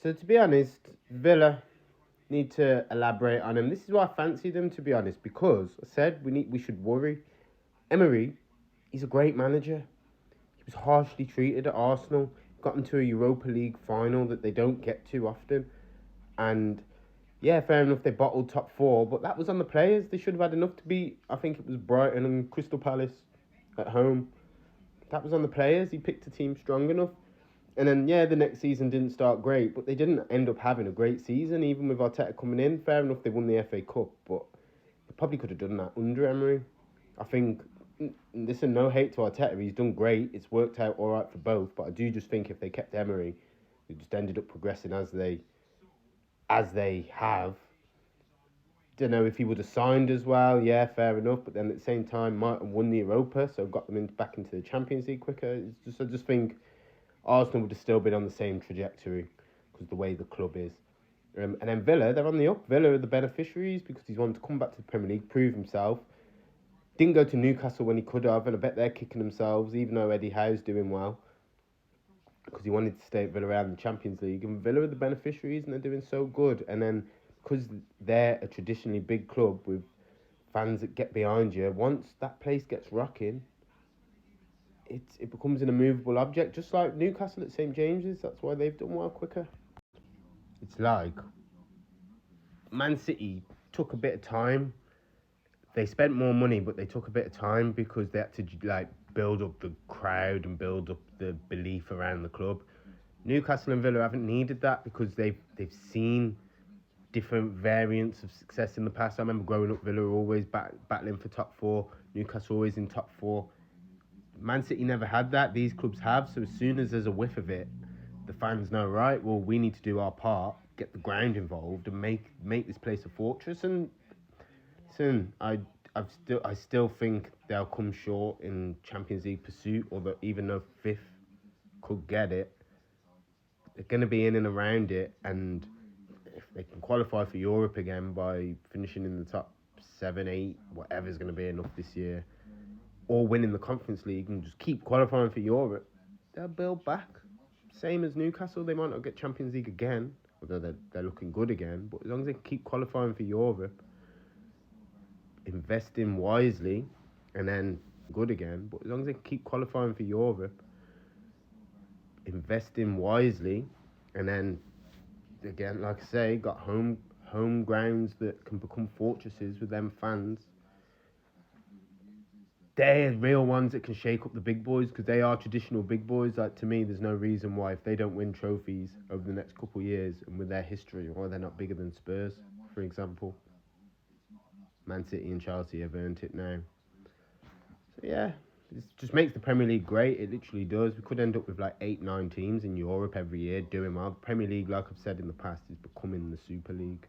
So to be honest, Villa need to elaborate on him. This is why I fancy them, to be honest, because I said we should worry. Emery, he's a great manager. He was harshly treated at Arsenal. Got into a Europa League final that they don't get too often. And yeah, fair enough, they bottled top four, but that was on the players. They should have had enough to beat, I think it was Brighton and Crystal Palace at home. That was on the players. He picked a team strong enough. And then, yeah, the next season didn't start great, but they didn't end up having a great season, even with Arteta coming in. Fair enough, they won the FA Cup, but they probably could have done that under Emery. I think, listen, no hate to Arteta, he's done great. It's worked out all right for both, but I do just think if they kept Emery, they just ended up progressing as they have. Don't know if he would have signed as well. Yeah, fair enough. But then at the same time, might have won the Europa, so got them back into the Champions League quicker. I just think Arsenal would have still been on the same trajectory because the way the club is. And then Villa, they're on the up. Villa are the beneficiaries because he's wanted to come back to the Premier League, prove himself. Didn't go to Newcastle when he could have, and I bet they're kicking themselves, even though Eddie Howe's doing well, because he wanted to stay at Villa around the Champions League. And Villa are the beneficiaries, and they're doing so good. And then because they're a traditionally big club with fans that get behind you, once that place gets rocking, it becomes an immovable object, just like Newcastle at St James's. That's why they've done well quicker. It's like Man City took a bit of time. They spent more money, but they took a bit of time because they had to build up the crowd and build up the belief around the club. Newcastle and Villa haven't needed that because they've seen different variants of success in the past. I remember growing up, Villa were always battling for top four. Newcastle always in top four. Man City never had that. These clubs have. So as soon as there's a whiff of it, the fans know, right, well, we need to do our part, get the ground involved, and make this place a fortress. And listen, I still think they'll come short in Champions League pursuit, although even though fifth could get it, they're going to be in and around it. And if they can qualify for Europe again by finishing in the top 7, 8, whatever's going to be enough this year, or winning the Conference League and just keep qualifying for Europe, they'll build back. Same as Newcastle, they might not get Champions League again, although they're looking good again, but as long as they keep qualifying for Europe, investing wisely, and then good again, but as long as they keep qualifying for Europe, investing wisely, and then, again, like I say, got home grounds that can become fortresses with them fans. They're real ones that can shake up the big boys because they are traditional big boys. Like, to me, there's no reason why, if they don't win trophies over the next couple of years and with their history, why they're not bigger than Spurs, for example. Man City and Chelsea have earned it now. So yeah, it just makes the Premier League great. It literally does. We could end up with 8, 9 teams in Europe every year doing well. The Premier League, like I've said in the past, is becoming the Super League.